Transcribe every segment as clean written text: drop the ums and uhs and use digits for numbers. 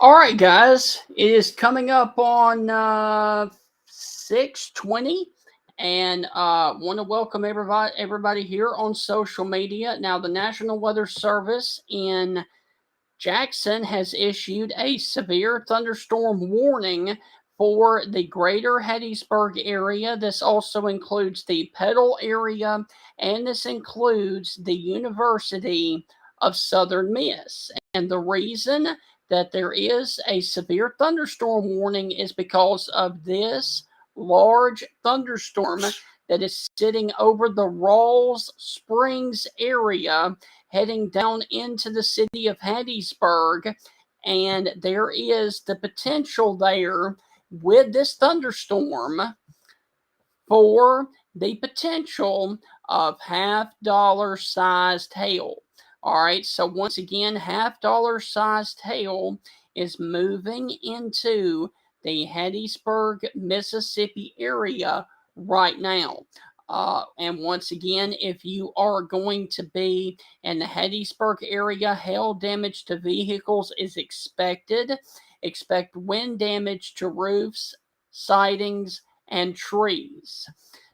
All right, guys, it is coming up on 6:20, and want to welcome everybody here on social media. Now, the National Weather Service in Jackson has issued a severe thunderstorm warning for the greater Hattiesburg area. This also includes the Petal area, and this includes the University of Southern Miss. And the reason that there is a severe thunderstorm warning is because of this large thunderstorm that is sitting over the Rawls Springs area heading down into the city of Hattiesburg. And there is the potential there with this thunderstorm for the potential of half-dollar sized hail. All right, so once again, half-dollar sized hail is moving into the Hattiesburg, Mississippi area right now. And once again, if you are going to be in the Hattiesburg area, hail damage to vehicles is expected. Expect wind damage to roofs, sidings, and trees.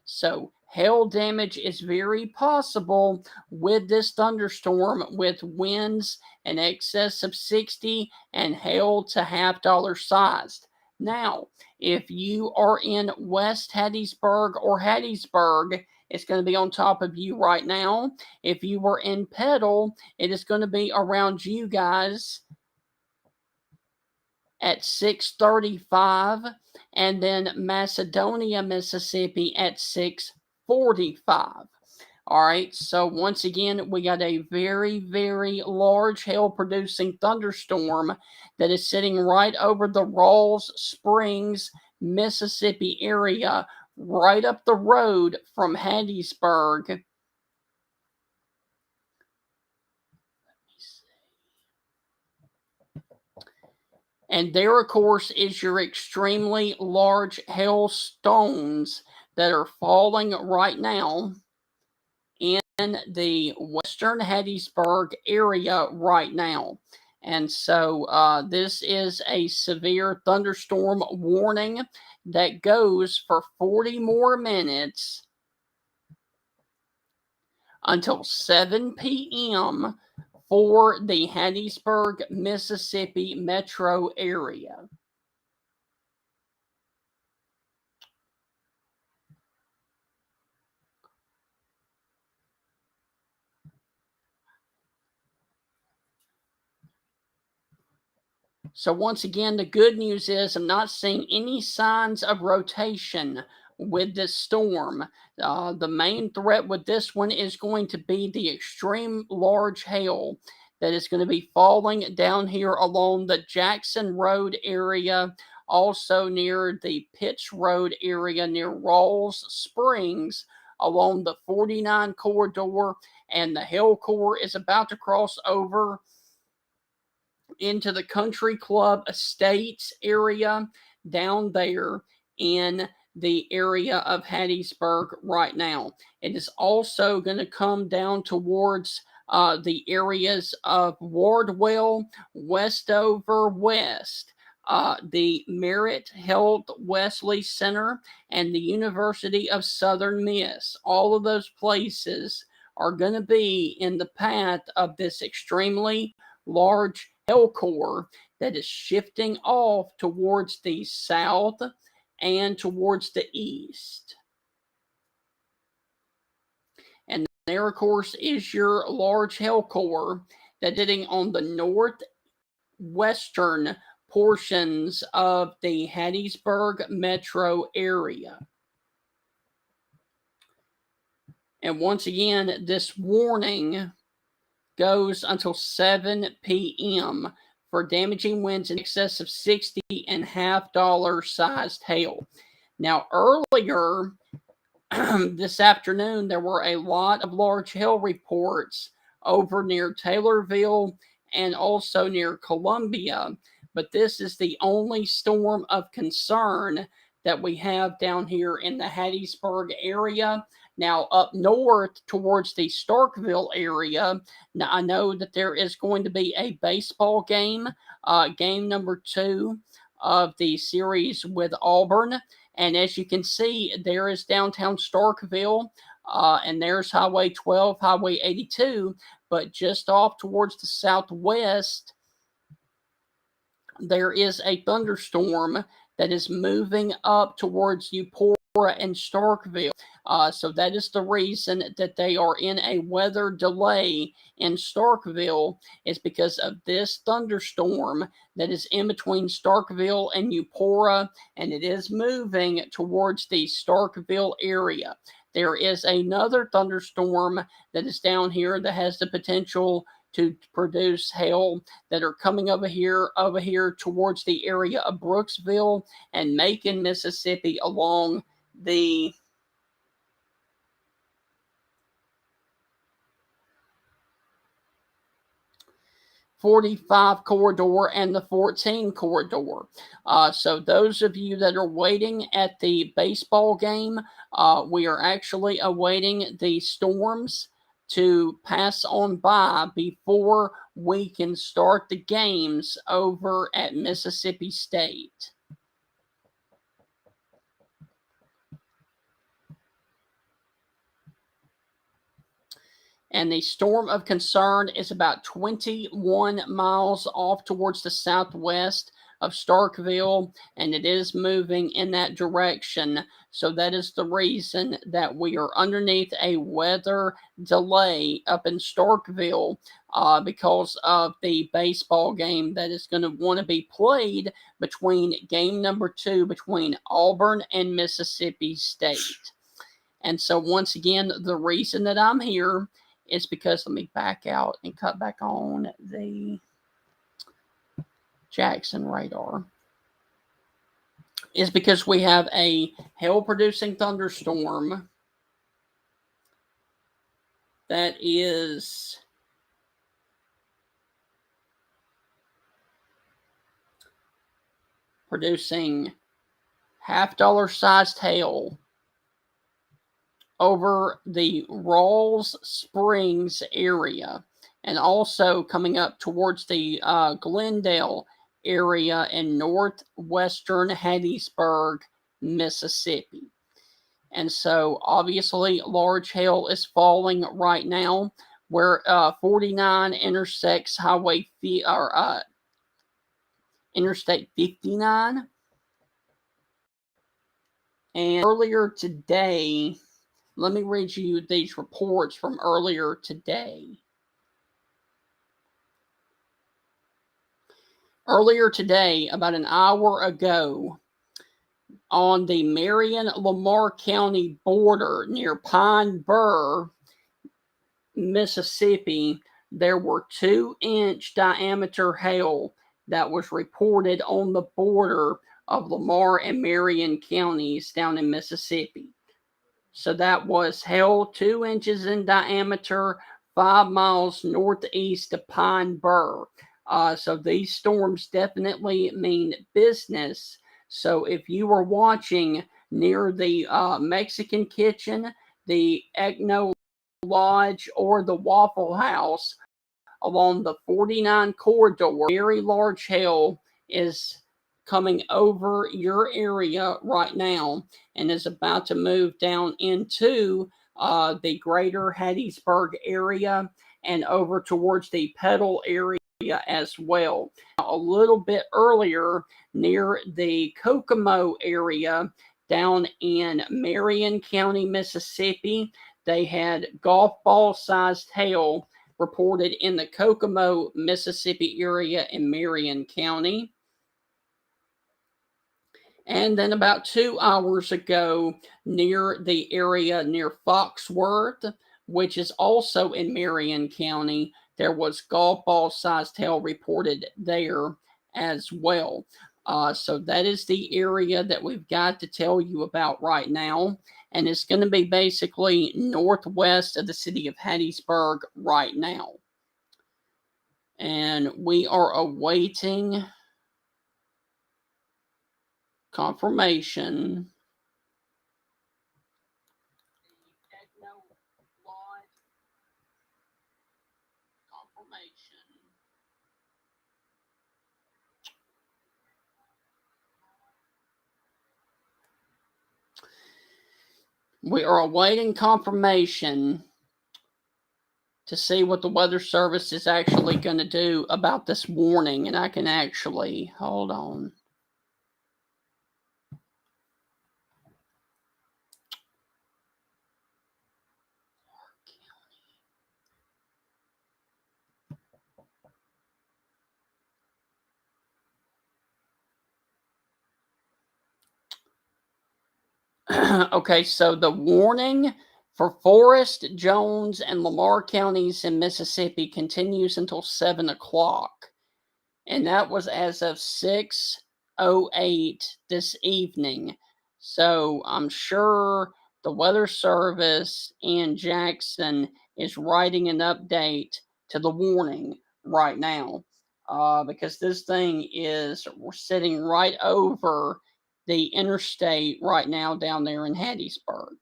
So, hail damage is very possible with this thunderstorm, with winds in excess of 60 and hail to half-dollar sized. Now, if you are in West Hattiesburg or Hattiesburg, it's going to be on top of you right now. If you were in Petal, it is going to be around you guys at 6:35, and then Macedonia, Mississippi at 6:45. All right, so once again, we got a very, very large hail producing thunderstorm that is sitting right over the Rawls Springs, Mississippi area, right up the road from Hattiesburg. And there, of course, is your extremely large hailstones that are falling right now in the western Hattiesburg area right now. And so this is a severe thunderstorm warning that goes for 40 more minutes until 7 p.m. for the Hattiesburg, Mississippi metro area. So once again, the good news is I'm not seeing any signs of rotation with this storm. The main threat with this one is going to be the extreme large hail that is going to be falling down here along the Jackson Road area, also near the Pitts Road area near Rawls Springs along the 49 corridor, and the hail core is about to cross over into the Country Club Estates area down there in the area of Hattiesburg right now. It is also going to come down towards the areas of Wardwell, Westover West, the Merritt Health Wesley Center, and the University of Southern Miss. All of those places are going to be in the path of this extremely large hail core that is shifting off towards the south and towards the east. And there, of course, is your large hail core that's sitting on the northwestern portions of the Hattiesburg metro area. And once again, this warning goes until 7 p.m. for damaging winds in excess of 60 and half-dollar sized hail. Now, earlier this afternoon, there were a lot of large hail reports over near Taylorville and also near Columbia, but this is the only storm of concern that we have down here in the Hattiesburg area. Now, up north towards the Starkville area, now I know that there is going to be a baseball game, game number 2 of the series with Auburn. And as you can see, there is downtown Starkville, and there's Highway 12, Highway 82, but just off towards the southwest, there is a thunderstorm that is moving up towards Eupora and Starkville. So that is the reason that they are in a weather delay in Starkville, is because of this thunderstorm that is in between Starkville and Eupora, and it is moving towards the Starkville area. There is another thunderstorm that is down here that has the potential to produce hail that are coming over here towards the area of Brooksville and Macon, Mississippi, along the 45 corridor and the 14 corridor. So those of you that are waiting at the baseball game, we are actually awaiting the storms to pass on by before we can start the games over at Mississippi State. And the storm of concern is about 21 miles off towards the southwest of Starkville, and it is moving in that direction. So that is the reason that we are underneath a weather delay up in Starkville, because of the baseball game that is going to want to be played between game number 2 between Auburn and Mississippi State. And so once again, the reason that I'm here is because, let me back out and cut back on the Jackson radar, is because we have a hail-producing thunderstorm that is producing half-dollar-sized hail over the Rawls Springs area, and also coming up towards the Glendale area in northwestern Hattiesburg, Mississippi. And so obviously large hail is falling right now where 49 intersects Interstate 59. And earlier today, let me read you these reports from earlier today. Earlier today, about an hour ago, on the Marion-Lamar County border near Pine Bur, Mississippi, there were 2-inch diameter hail that was reported on the border of Lamar and Marion counties down in Mississippi. So that was hail 2 inches in diameter, 5 miles northeast of Pine Bur. So these storms definitely mean business. So if you were watching near the Mexican Kitchen, the Ecno Lodge, or the Waffle House along the 49 corridor, very large hail is coming over your area right now and is about to move down into the greater Hattiesburg area and over towards the Petal area as well. A little bit earlier, near the Kokomo area down in Marion County, Mississippi, they had golf ball sized hail reported in the Kokomo, Mississippi area in Marion County. And then about 2 hours ago, near the area near Foxworth, which is also in Marion County, there was golf ball sized hail reported there as well. So that is the area that we've got to tell you about right now. And it's going to be basically northwest of the city of Hattiesburg right now. And we are awaiting confirmation. We are awaiting confirmation to see what the Weather Service is actually going to do about this warning. And I can actually, hold on. Okay, so the warning for Forest, Jones, and Lamar counties in Mississippi continues until 7 o'clock. And that was as of 6:08 this evening. So I'm sure the Weather Service in Jackson is writing an update to the warning right now. Because this thing is sitting right over the interstate right now down there in Hattiesburg.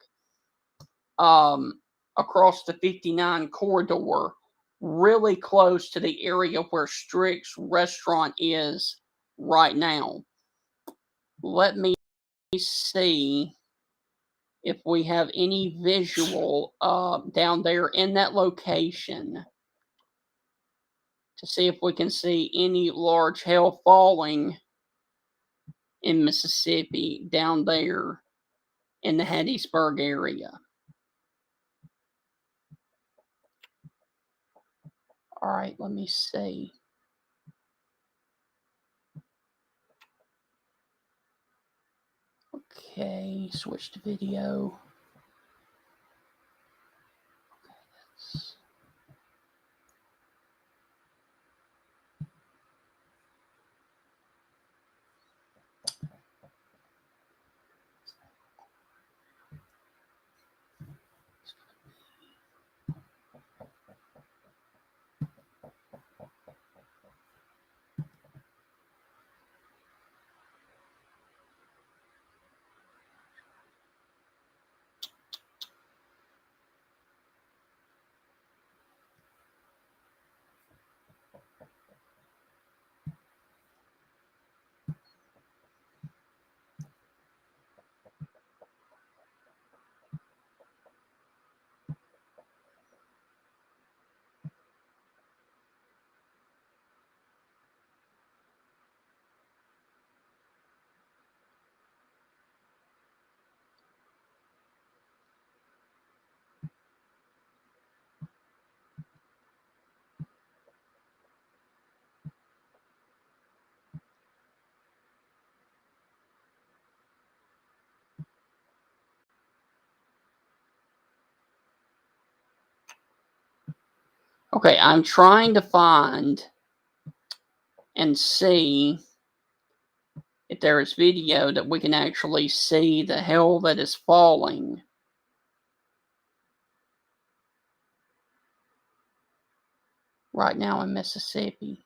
Across the 59 corridor, really close to the area where Strick's restaurant is right now. Let me see if we have any visual down there in that location to see if we can see any large hail falling in Mississippi down there in the Hattiesburg area. All right, let me see. Okay, switch to video. Okay, that's... Okay, I'm trying to find and see if there is video that we can actually see the hail that is falling. Right now in Mississippi.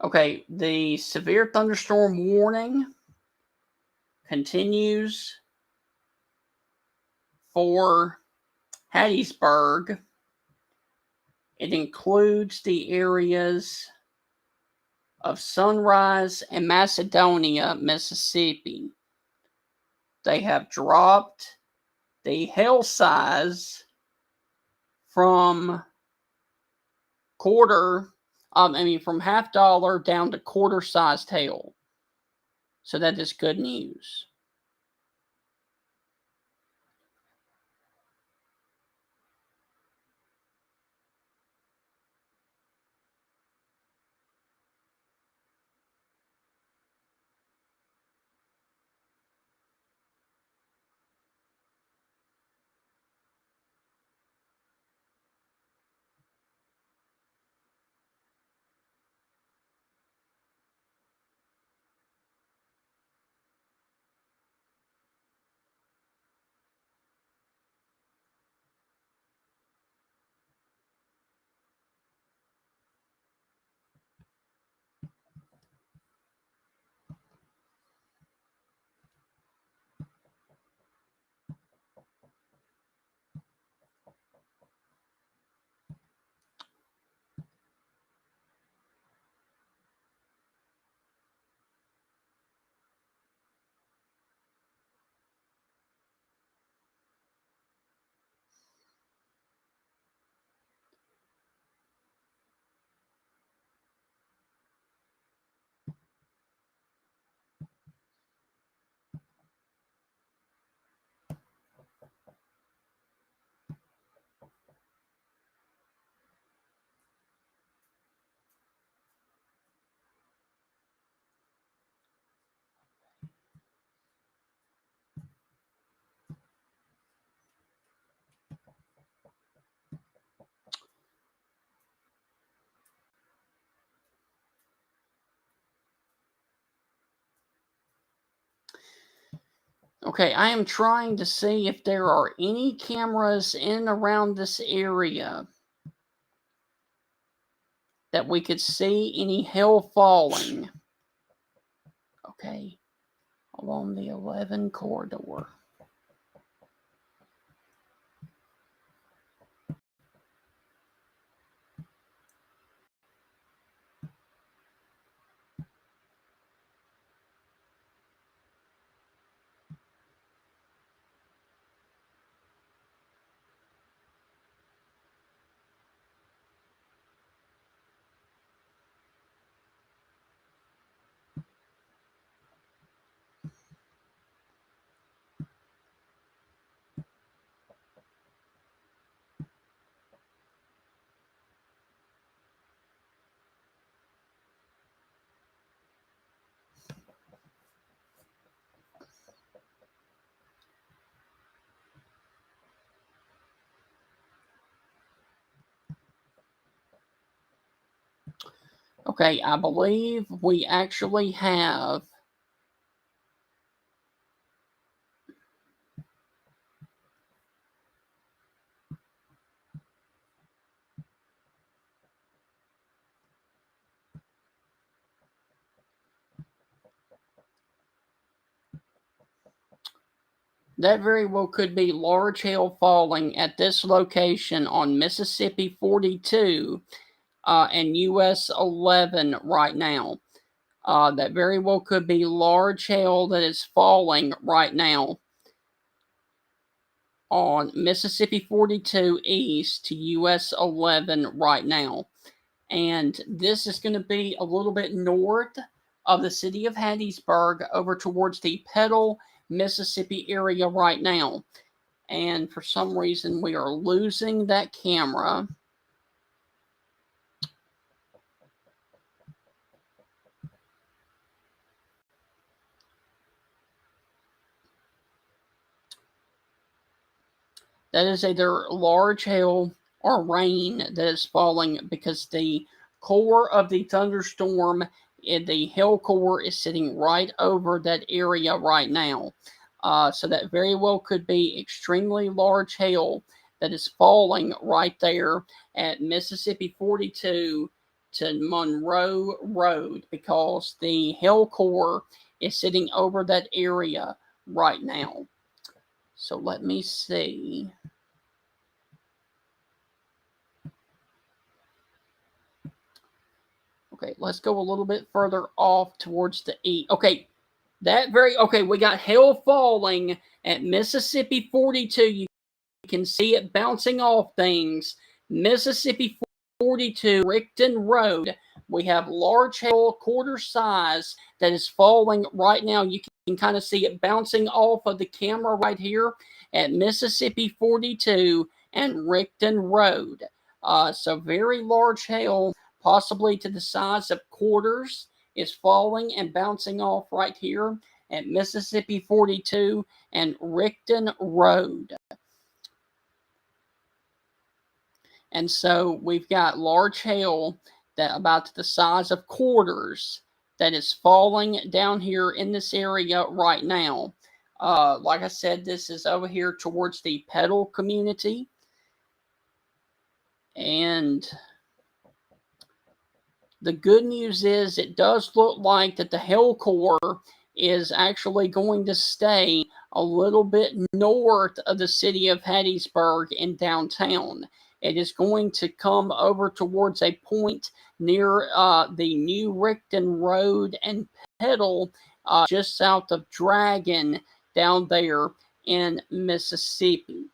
Okay, the severe thunderstorm warning continues for Hattiesburg. It includes the areas of Sunrise and Macedonia, Mississippi. They have dropped the hail size from from $half down to quarter-sized hail. So that is good news. Okay, I am trying to see if there are any cameras in and around this area that we could see any hail falling. Okay, along the 11 corridor. Okay, I believe we actually have that very well could be large hail falling at this location on Mississippi 42 and US 11 right now. That very well could be large hail that is falling right now on Mississippi 42 east to US 11 right now. And this is going to be a little bit north of the city of Hattiesburg over towards the Petal, Mississippi area right now. And for some reason, we are losing that camera. That is either large hail or rain that is falling because the core of the thunderstorm and the hail core is sitting right over that area right now. So that very well could be extremely large hail that is falling right there at Mississippi 42 to Monroe Road because the hail core is sitting over that area right now. So let me see. Okay, let's go a little bit further off towards the east. Okay, we got hail falling at Mississippi 42. You can see it bouncing off things. Mississippi 42, Rickton Road, we have large hail, quarter size, that is falling right now. You can kind of see it bouncing off of the camera right here at Mississippi 42 and Rickton Road. So very large hail, possibly to the size of quarters, is falling and bouncing off right here at Mississippi 42 and Rickton Road. And so we've got large hail that about the size of quarters that is falling down here in this area right now. Like I said, this is over here towards the Petal community. And the good news is it does look like that the hail core is actually going to stay a little bit north of the city of Hattiesburg in downtown. It is going to come over towards a point near the new Rickton Road and Petal, just south of Dragon, down there in Mississippi.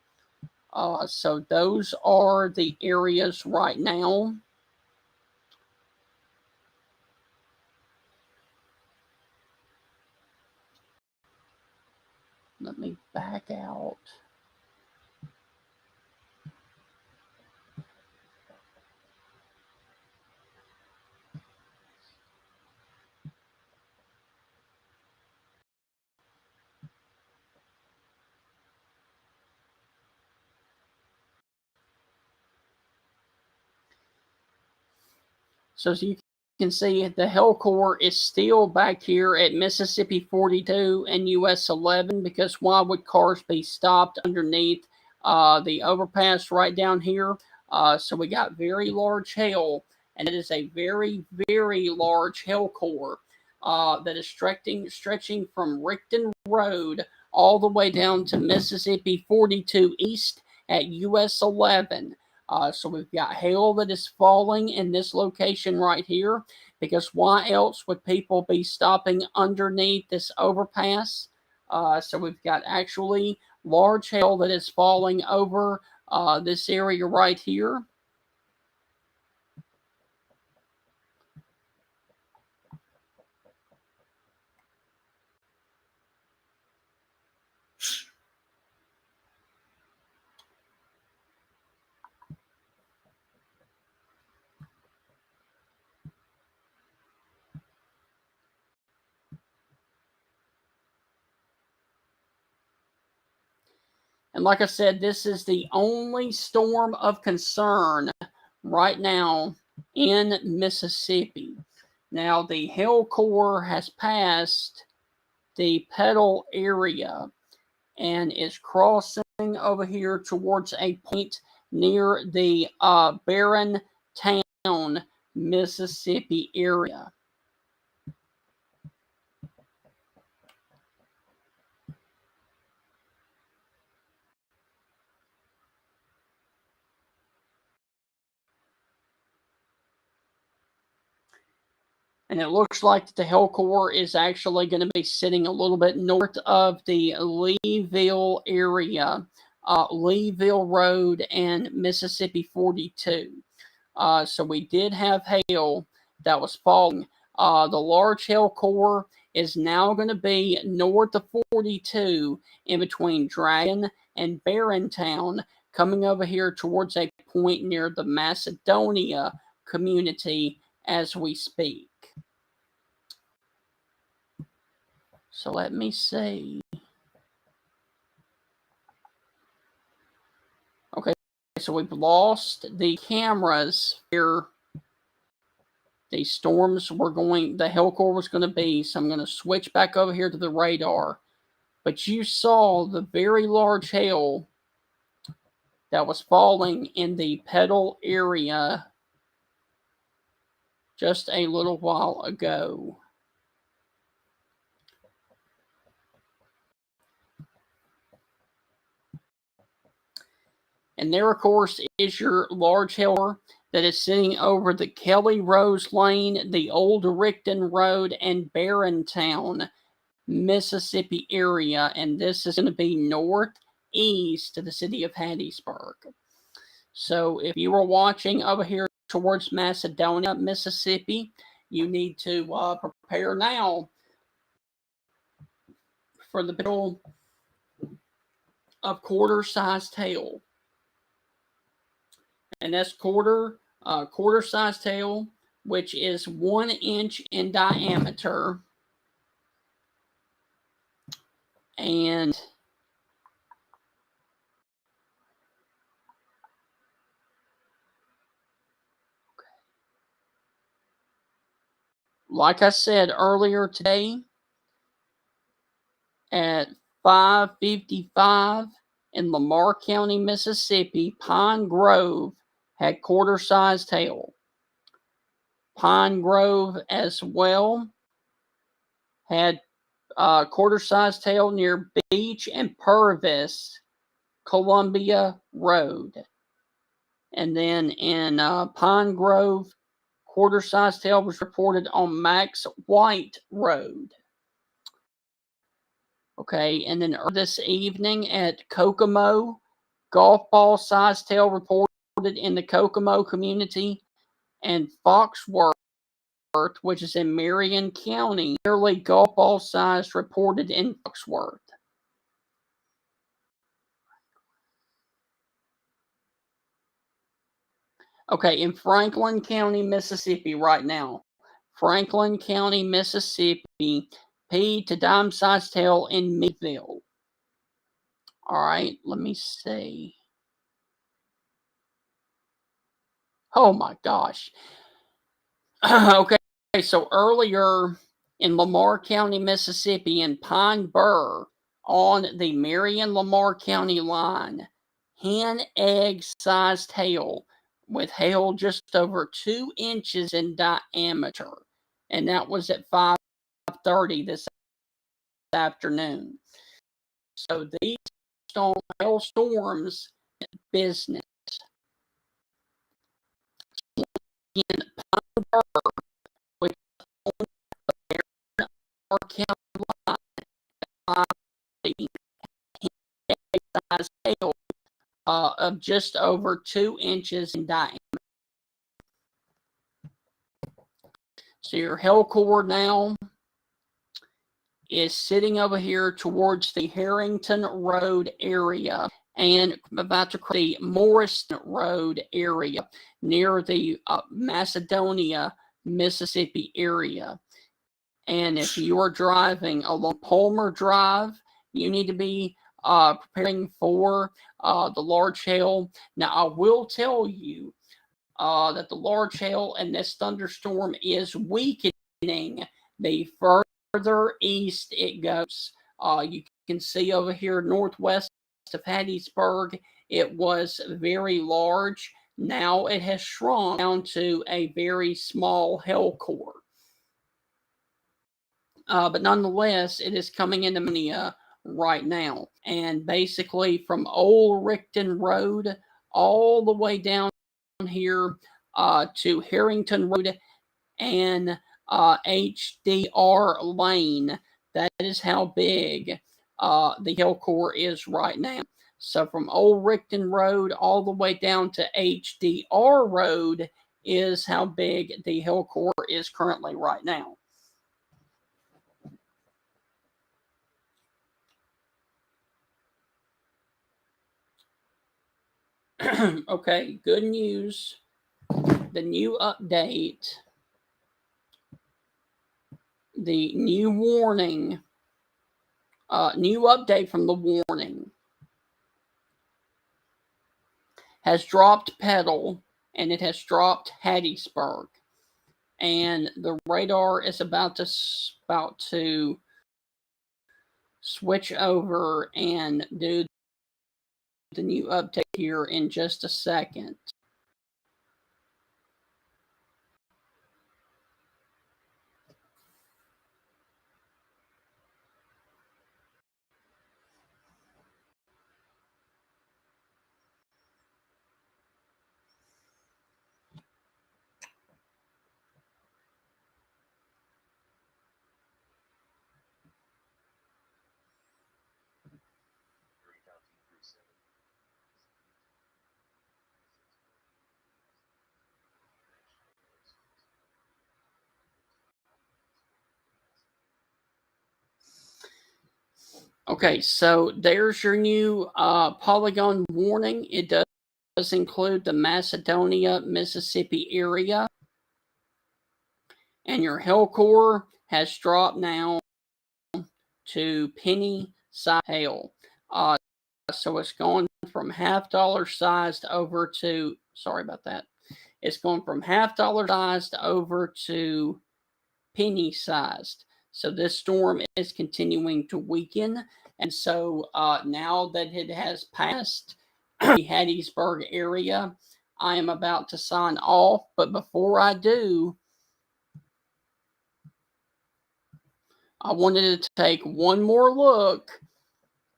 So those are the areas right now. Let me back out. So as you can see, the hail core is still back here at Mississippi 42 and US 11, because why would cars be stopped underneath the overpass right down here? So we got very large hail, and it is a very, very large hail core that is stretching from Rickton Road all the way down to Mississippi 42 East at US 11. So we've got hail that is falling in this location right here, because why else would people be stopping underneath this overpass? So we've got actually large hail that is falling over this area right here. And like I said, this is the only storm of concern right now in Mississippi. Now, the hail core has passed the Petal area and is crossing over here towards a point near the Barron Town, Mississippi area. And it looks like the hail core is actually going to be sitting a little bit north of the Leeville area, Leeville Road and Mississippi 42. So we did have hail that was falling. The large hail core is now going to be north of 42 in between Dragon and Barrontown, coming over here towards a point near the Macedonia community as we speak. So let me see. Okay, so we've lost the cameras here. The storms were going, the hail core was going to be, so I'm going to switch back over here to the radar. But you saw the very large hail that was falling in the Petal area just a little while ago. And there, of course, is your large hail that is sitting over the Kelly Rose Lane, the Old Rickton Road, and Barrontown, Mississippi area. And this is going to be northeast to the city of Hattiesburg. So if you were watching over here towards Macedonia, Mississippi, you need to prepare now for the middle of quarter-sized hail. And that's quarter-sized hail, which is 1 inch in diameter. And like I said earlier today, at 5:55 in Lamar County, Mississippi, Pine Grove had quarter-sized hail. Pine Grove as well had quarter-sized hail near Beach and Purvis, Columbia Road. And then in Pine Grove, quarter-sized hail was reported on Max White Road. Okay, and then this evening at Kokomo, golf ball sized hail reported in the Kokomo community, and Foxworth, which is in Marion County, nearly golf ball size reported in Foxworth. Okay, in Franklin County, Mississippi right now. Franklin County, Mississippi, P to dime sized hail in Meadville. All right, let me see. Oh my gosh. Okay, so earlier in Lamar County, Mississippi, in Pine Bur, on the Marion-Lamar County line, hen egg sized hail with hail just over 2 inches in diameter. And that was at 5:30 this afternoon. So these hailstorms business. In Pine Bur, which is on the Marion-Lamar County line, size hail of just over 2 inches in diameter. So your hail core now is sitting over here towards the Harrington Road area and about to cross the Morrison Road area near the Macedonia, Mississippi area. And if you are driving along Palmer Drive, you need to be preparing for the large hail. Now, I will tell you that the large hail and this thunderstorm is weakening the further east it goes. You can see over here northwest of Hattiesburg, it was very large. Now it has shrunk down to a very small hail core. But nonetheless, it is coming into Mania right now. And basically from Old Rickton Road all the way down here to Harrington Road and HDR Lane. That is how big the hail core is right now. So from Old Rickton Road all the way down to HDR Road is how big the hail core is currently right now. Okay, good news. The new update, the new warning, new update from the warning has dropped Pedal and it has dropped Hattiesburg. And the radar is about to switch over and do the new update here in just a second. Okay, so there's your new polygon warning. It does include the Macedonia, Mississippi area. And your hail core has dropped now to penny size hail. So it's going from $half sized over to, sorry about that. It's going from $half sized over to penny sized. So this storm is continuing to weaken. And so now that it has passed the Hattiesburg area, I am about to sign off. But before I do, I wanted to take one more look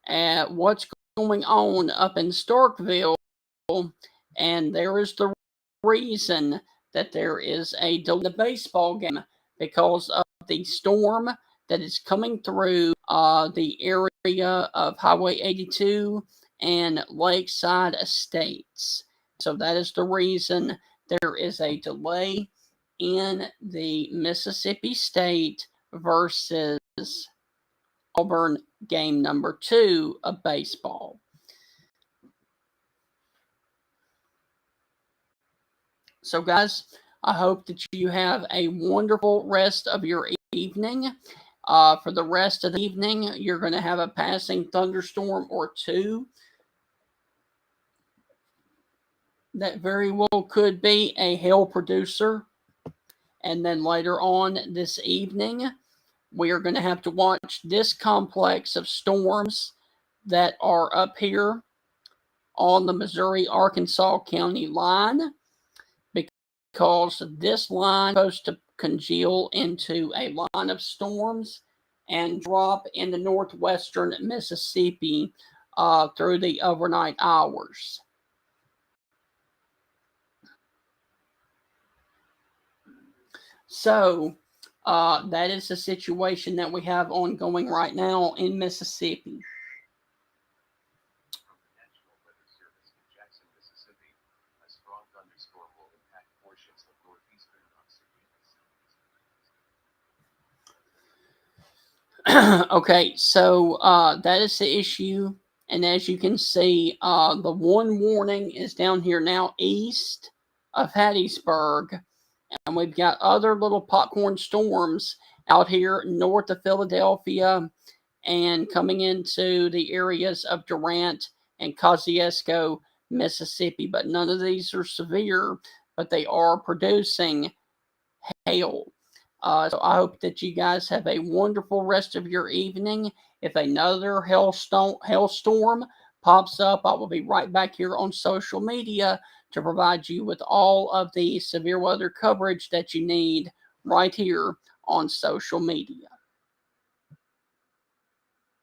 at what's going on up in Starkville. And there is the reason that there is a delay in the baseball game because of the storm that is coming through the area of Highway 82 and Lakeside Estates. So that is the reason there is a delay in the Mississippi State versus Auburn game number 2 of baseball. So, guys, I hope that you have a wonderful rest of your evening. For the rest of the evening, you're going to have a passing thunderstorm or two. That very well could be a hail producer. And then later on this evening, we are going to have to watch this complex of storms that are up here on the Missouri-Arkansas County line, because this line is supposed to congeal into a line of storms and drop into northwestern Mississippi through the overnight hours. So that is the situation that we have ongoing right now in Mississippi. National Weather Service in Jackson, Mississippi. A strong thunderstorm will impact portions of northeastern Mississippi. Okay, so that is the issue. And as you can see, the one warning is down here now east of Hattiesburg. And we've got other little popcorn storms out here north of Philadelphia and coming into the areas of Durant and Kosciuszko, Mississippi. But none of these are severe, but they are producing hail. So I hope that you guys have a wonderful rest of your evening. If another hailstorm pops up, I will be right back here on social media to provide you with all of the severe weather coverage that you need right here on social media.